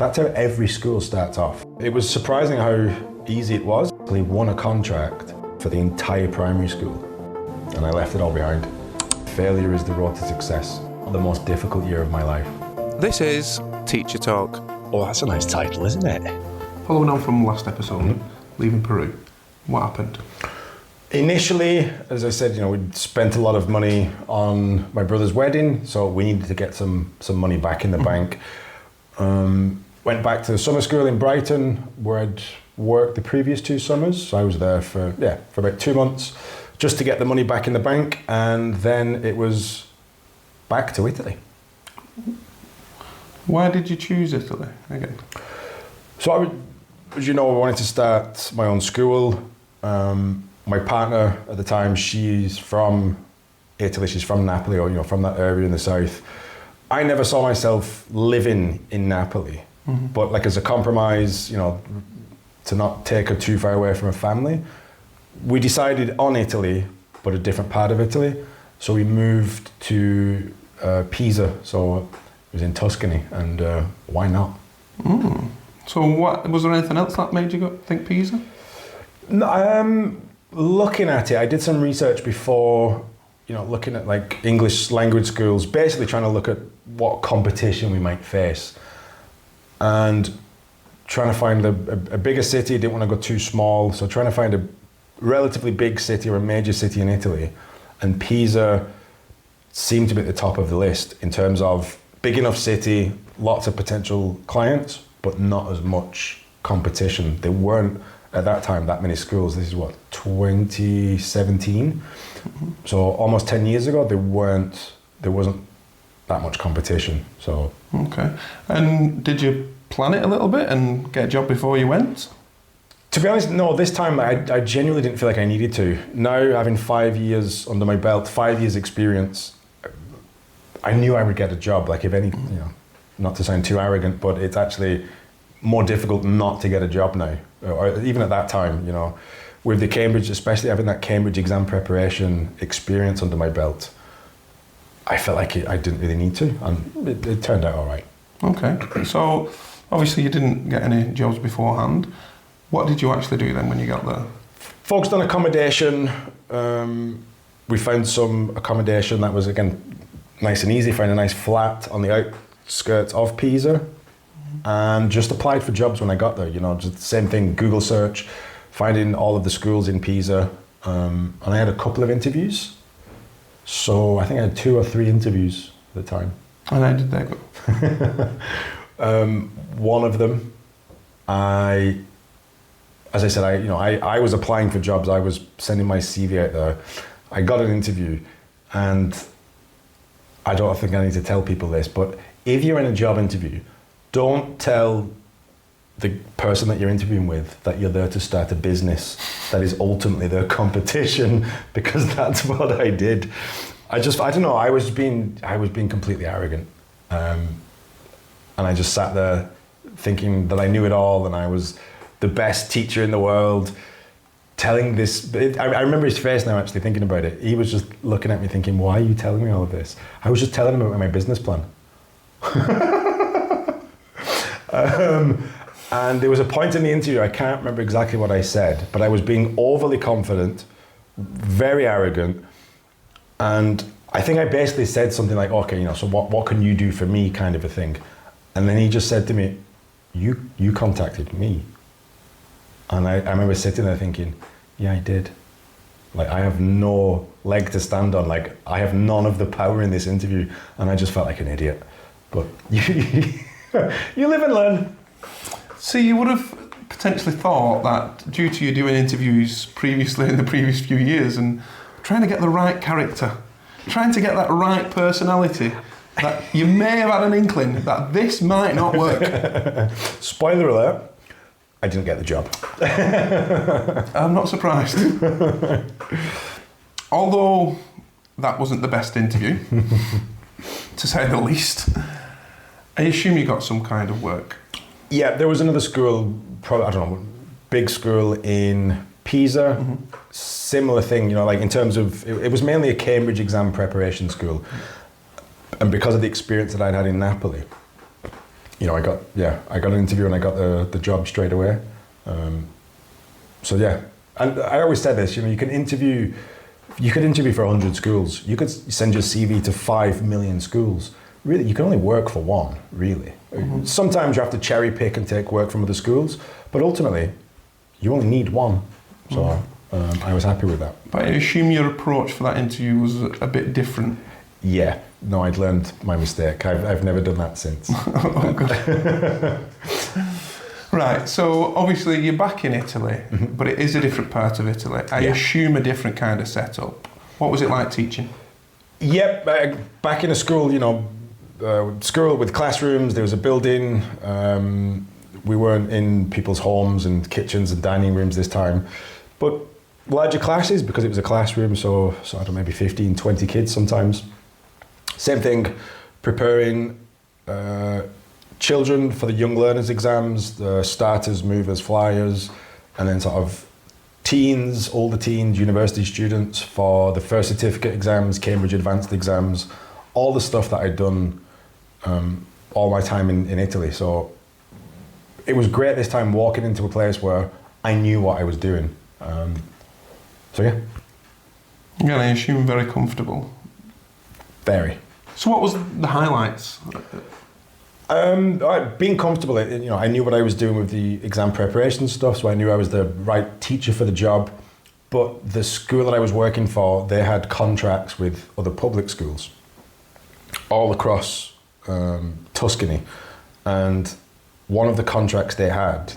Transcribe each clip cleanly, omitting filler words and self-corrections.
That's how every school starts off. It was surprising how easy it was. We won a contract for the entire primary school, and I left it all behind. Failure is the road to success. The most difficult year of my life. This is Teacher Talk. Oh, that's a nice title, isn't it? Following on from last episode, leaving Peru, what happened? Initially, as I said, we'd spent a lot of money on my brother's wedding, so we needed to get some money back in the bank. Went back to the summer school in Brighton, where I'd worked the previous 2 summers. So I was there for about 2 months, just to get the money back in the bank, and then it was back to Italy. Why did you choose Italy again? So as you know, I wanted to start my own school. My partner at the time, she's from Italy, she's from Napoli, or from that area in the south. I never saw myself living in Napoli, but like as a compromise, to not take her too far away from her family, we decided on Italy, but a different part of Italy. So we moved to Pisa, so it was in Tuscany, and why not? So was there anything else that made you think Pisa? No, looking at it, I did some research before, looking at like English language schools, basically trying to look at what competition we might face, and trying to find a bigger city. Didn't want to go too small, so trying to find a relatively big city or a major city in Italy, and Pisa seemed to be at the top of the list in terms of big enough city, lots of potential clients, but not as much competition. There weren't at that time that many schools. This is 2017, so almost 10 years ago. There wasn't that much competition. So okay. And did you plan it a little bit and get a job before you went? To be honest, no. This time I genuinely didn't feel like I needed to. Now, having 5 years under my belt, 5 years experience, I knew I would get a job. Like if any, not to sound too arrogant, but it's actually more difficult not to get a job now, or even at that time, with the Cambridge, especially having that Cambridge exam preparation experience under my belt, I felt like I didn't really need to, and it turned out all right. Okay, so obviously you didn't get any jobs beforehand. What did you actually do then when you got there? Focused on accommodation. We found some accommodation that was, again, nice and easy. Found a nice flat on the outskirts of Pisa, and just applied for jobs when I got there. Just the same thing, Google search, finding all of the schools in Pisa, and I had a couple of interviews. So I think I had 2 or 3 interviews at the time. And how did they go? One of them, as I said, I was applying for jobs. I was sending my CV out there. I got an interview, and I don't think I need to tell people this, but if you're in a job interview, don't tell the person that you're interviewing with that you're there to start a business that is ultimately their competition, because that's what I did. I don't know, I was being completely arrogant. And I just sat there thinking that I knew it all and I was the best teacher in the world, telling this. I remember his face now, actually thinking about it. He was just looking at me thinking, why are you telling me all of this? I was just telling him about my business plan. And there was a point in the interview, I can't remember exactly what I said, but I was being overly confident, very arrogant, and I think I basically said something like, okay, so what can you do for me, kind of a thing. And then he just said to me, you contacted me. And I remember sitting there thinking, yeah, I did. Like, I have no leg to stand on. Like, I have none of the power in this interview. And I just felt like an idiot. But you live and learn. So you would have potentially thought that due to you doing interviews previously in the previous few years and trying to get the right character, trying to get that right personality, that you may have had an inkling that this might not work. Spoiler alert, I didn't get the job. I'm not surprised. Although that wasn't the best interview, to say the least, I assume you got some kind of work. Yeah, there was another school, probably, I don't know, big school in Pisa, similar thing, like in terms of, it was mainly a Cambridge exam preparation school. And because of the experience that I'd had in Napoli, I got an interview and I got the job straight away. So yeah, and I always said this, you could interview for 100 schools. You could send your CV to 5 million schools. Really, you can only work for one, really. Mm-hmm. Sometimes you have to cherry pick and take work from other schools, but ultimately, you only need one. So I was happy with that. But I assume your approach for that interview was a bit different. Yeah, no, I'd learned my mistake. I've never done that since. Oh, God. Right, so obviously you're back in Italy, but it is a different part of Italy. I assume a different kind of setup. What was it like teaching? Yep, back in a school, school with classrooms, there was a building. We weren't in people's homes and kitchens and dining rooms this time, but larger classes because it was a classroom, so I don't know, maybe 15, 20 kids sometimes. Same thing, preparing children for the young learners exams, the starters, movers, flyers, and then sort of teens, older teens, university students for the first certificate exams, Cambridge advanced exams, all the stuff that I'd done all my time in Italy. So it was great this time walking into a place where I knew what I was doing. So yeah. Yeah, I assume very comfortable. Very. So what was the highlights? Being comfortable, I knew what I was doing with the exam preparation stuff, so I knew I was the right teacher for the job. But the school that I was working for, they had contracts with other public schools all across Tuscany, and one of the contracts they had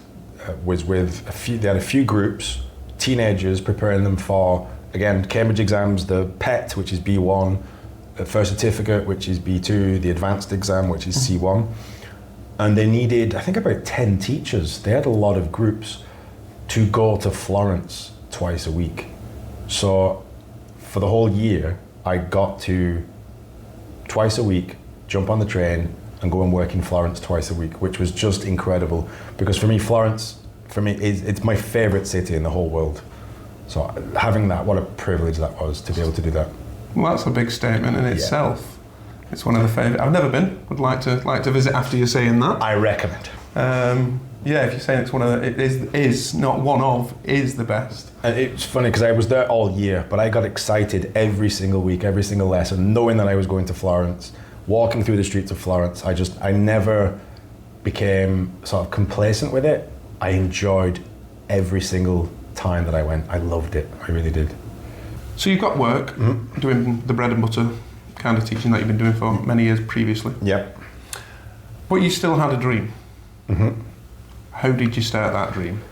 was with they had a few groups, teenagers, preparing them for, again, Cambridge exams, the PET, which is B1, the first certificate, which is B2, the advanced exam, which is C1. And they needed, I think, about 10 teachers. They had a lot of groups to go to Florence twice a week. So for the whole year, I got to twice a week, jump on the train and go and work in Florence twice a week, which was just incredible. Because for me, Florence, it's my favorite city in the whole world. So having that, what a privilege that was to be able to do that. Well, that's a big statement in itself. It's one of the favourite. I've never been. Would like to visit after you're saying that. I recommend. If you're saying it's one of the, it is not one of, is the best. And it's funny because I was there all year, but I got excited every single week, every single lesson, knowing that I was going to Florence, walking through the streets of Florence. I never became sort of complacent with it. I enjoyed every single time that I went. I loved it. I really did. So you've got work doing the bread and butter kind of teaching that you've been doing for many years previously. Yep. But you still had a dream. Mm-hmm. How did you start that dream?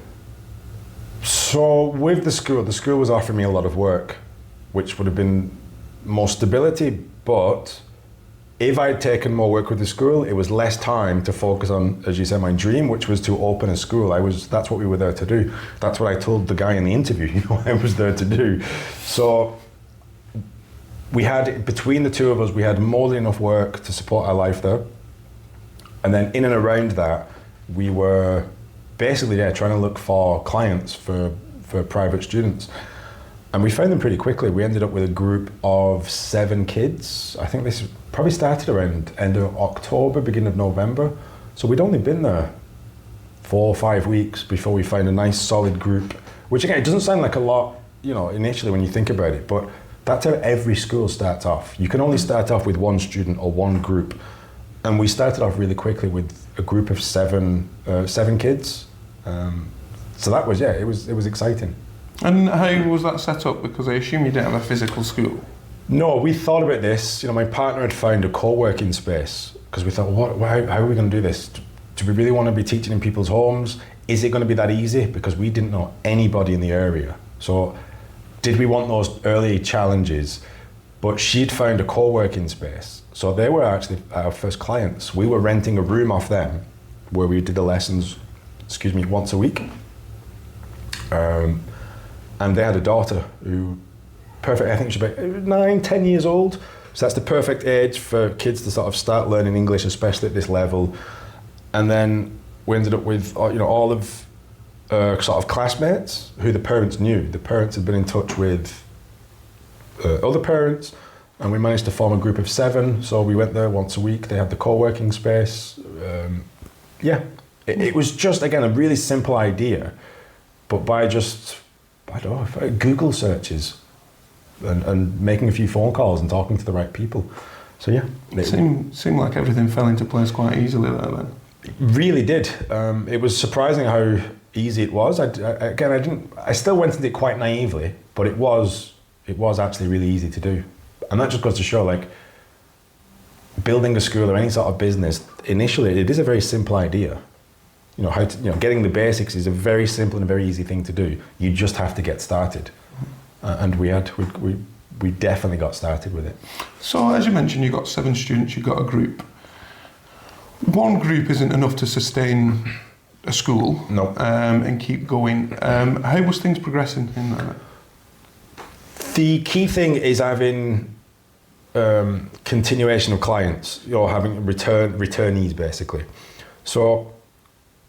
So with the school was offering me a lot of work, which would have been more stability, but if I'd taken more work with the school, it was less time to focus on, as you said, my dream, which was to open a school. That's what we were there to do. That's what I told the guy in the interview, I was there to do. So we had, between the two of us, we had more than enough work to support our life there. And then in and around that, we were basically trying to look for clients for private students. And we found them pretty quickly. We ended up with a group of 7 kids. I think this probably started around end of October, beginning of November. So we'd only been there 4 or 5 weeks before we found a nice solid group, which again, it doesn't sound like a lot, initially when you think about it, but that's how every school starts off. You can only start off with one student or one group. And we started off really quickly with a group of 7 kids. So that was, it was exciting. And how was that set up? Because I assume you didn't have a physical school. No, we thought about this. My partner had found a co-working space because we thought, how are we going to do this? Do we really want to be teaching in people's homes? Is it going to be that easy? Because we didn't know anybody in the area. So did we want those early challenges? But she'd found a co-working space. So they were actually our first clients. We were renting a room off them where we did the lessons, once a week. And they had a daughter who, perfect, I think she was about 9, 10 years old. So that's the perfect age for kids to sort of start learning English, especially at this level. And then we ended up with, all of sort of classmates who the parents knew. The parents had been in touch with other parents, and we managed to form a group of 7. So we went there once a week. They had the co-working space. Yeah, it was just, again, a really simple idea, but by just, I don't know, Google searches and making a few phone calls and talking to the right people. So yeah. It seemed like everything fell into place quite easily there then. It really did. It was surprising how easy it was. I still went into it quite naively, but it was actually really easy to do. And that just goes to show, like, building a school or any sort of business, initially it is a very simple idea. Getting the basics is a very simple and very easy thing to do. You just have to get started. And we definitely got started with it. So as you mentioned, you've got 7 students, you've got a group. One group isn't enough to sustain a school. No. And keep going. How was things progressing in that? The key thing is having continuation of clients, having returnees basically. So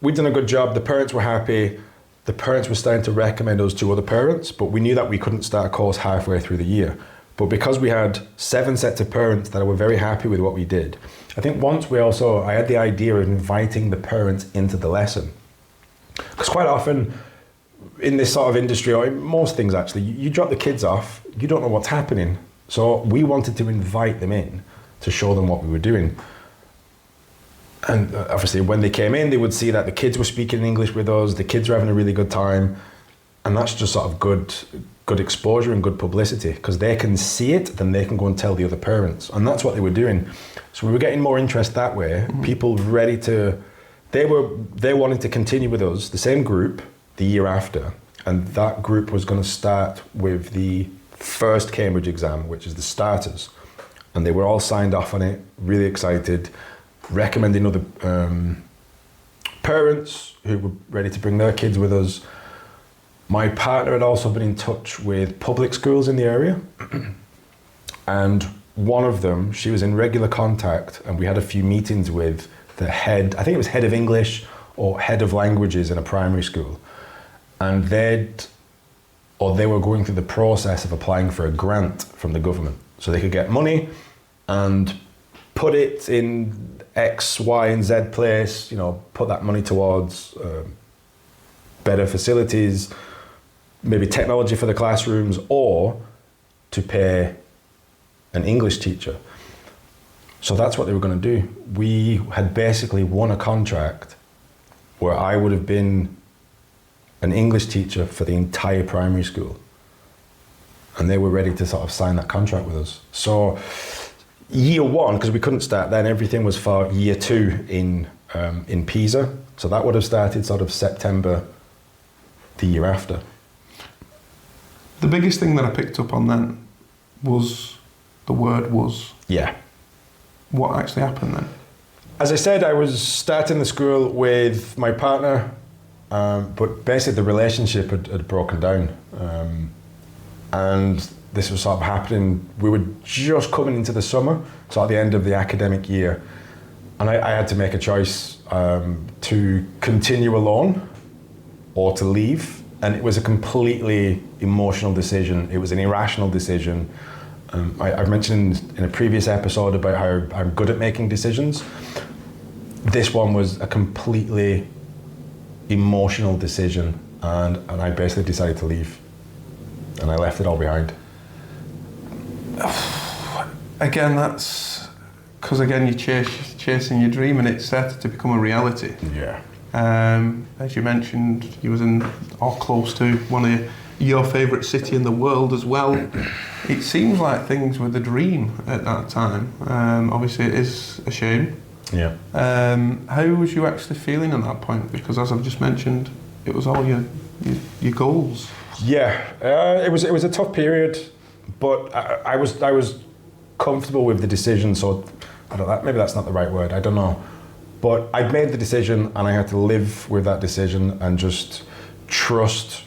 we'd done a good job, the parents were happy, the parents were starting to recommend us to other parents, but we knew that we couldn't start a course halfway through the year. But because we had 7 sets of parents that were very happy with what we did, I think once I had the idea of inviting the parents into the lesson. Because quite often in this sort of industry, or in most things actually, you drop the kids off, you don't know what's happening. So we wanted to invite them in to show them what we were doing. And obviously when they came in, they would see that the kids were speaking English with us, the kids were having a really good time. And that's just sort of good exposure and good publicity, because they can see it, then they can go and tell the other parents. And that's what they were doing. So we were getting more interest that way. Mm-hmm. People they wanted to continue with us, the same group, the year after. And that group was going to start with the first Cambridge exam, which is the starters. And they were all signed off on it, really excited, recommending other parents who were ready to bring their kids with us. My partner had also been in touch with public schools in the area. And one of them, she was in regular contact, and we had a few meetings with the head, I think it was head of English or head of languages in a primary school. And they were going through the process of applying for a grant from the government. So they could get money and put it in X, Y, and Z place, put that money towards better facilities, maybe technology for the classrooms, or to pay an English teacher. So that's what they were going to do. We had basically won a contract where I would have been an English teacher for the entire primary school. And they were ready to sort of sign that contract with us. So year 1, because we couldn't start then, everything was for year 2 in Pisa. So that would have started sort of September the year after. The biggest thing that I picked up on then was the word "was." Yeah. What actually happened then? As I said, I was starting the school with my partner, but basically the relationship had broken down. And this was sort of happening, we were just coming into the summer, so at the end of the academic year, and I had to make a choice to continue alone or to leave. And it was a completely emotional decision. It was an irrational decision. I've mentioned in a previous episode about how I'm good at making decisions. This one was a completely emotional decision, and I basically decided to leave. And I left it all behind. Again, that's because you're chasing your dream, and it started to become a reality. Yeah. As you mentioned, you was in or close to one of your favourite city in the world as well. It seems like things were the dream at that time. Obviously, it is a shame. Yeah. How was you actually feeling at that point? Because as I've just mentioned, it was all your goals. Yeah, it was a tough period, but I was comfortable with the decision. So I don't, maybe that's not the right word. I don't know, but I'd made the decision, and I had to live with that decision and just trust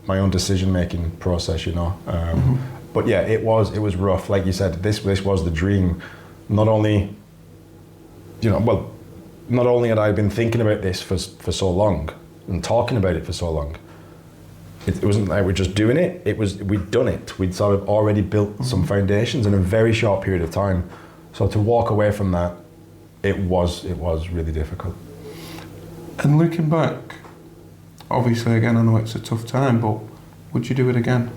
my own decision-making process. But yeah, it was rough. Like you said, this was the dream. Not only had I been thinking about this for so long and talking about it for so long. It wasn't like we're just doing it. We'd done it. We'd sort of already built some foundations in a very short period of time. So to walk away from that, it was really difficult. And looking back, obviously, again, I know it's a tough time, but would you do it again?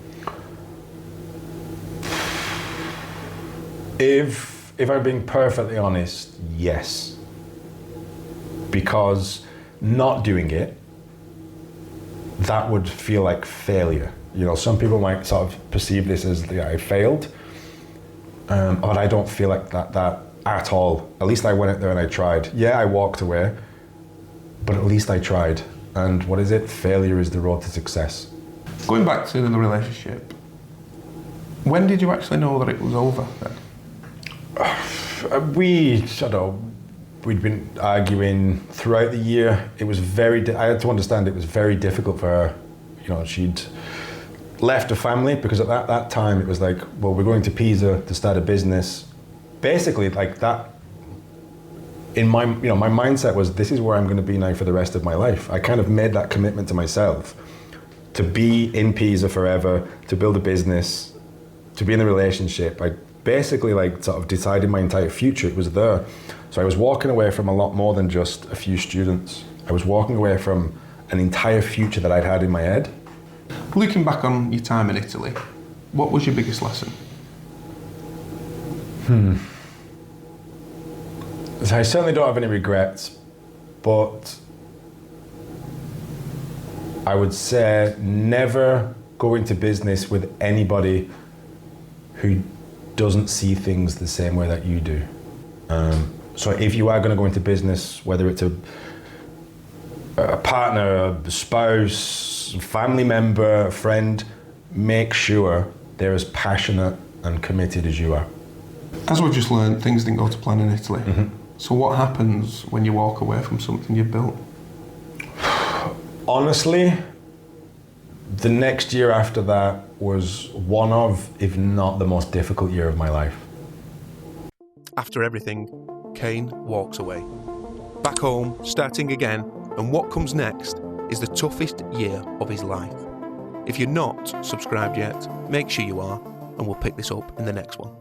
If I'm being perfectly honest, yes. Because not doing it, that would feel like failure. You know, some people might sort of perceive this as, yeah, I failed, but I don't feel like that at all. At least I went out there and I tried. Yeah, I walked away, but at least I tried. And what is it? Failure is the road to success. Going back to the relationship, when did you actually know that it was over then? We'd been arguing throughout the year. It was I had to understand it was very difficult for her. You know, she'd left a family because at that time it was like, well, we're going to Pisa to start a business. Basically, like that, in my mindset was, this is where I'm going to be now for the rest of my life. I kind of made that commitment to myself to be in Pisa forever, to build a business, to be in a relationship. I basically like sort of decided my entire future. It was there. So I was walking away from a lot more than just a few students. I was walking away from an entire future that I'd had in my head. Looking back on your time in Italy, what was your biggest lesson? So I certainly don't have any regrets, but I would say never go into business with anybody who doesn't see things the same way that you do. So if you are going to go into business, whether it's a partner, a spouse, family member, a friend, make sure they're as passionate and committed as you are. As we've just learned, things didn't go to plan in Italy. Mm-hmm. So what happens when you walk away from something you've built? Honestly, the next year after that was one of, if not the most difficult year of my life. After everything, Kane walks away. Back home, starting again, and what comes next is the toughest year of his life. If you're not subscribed yet, make sure you are, and we'll pick this up in the next one.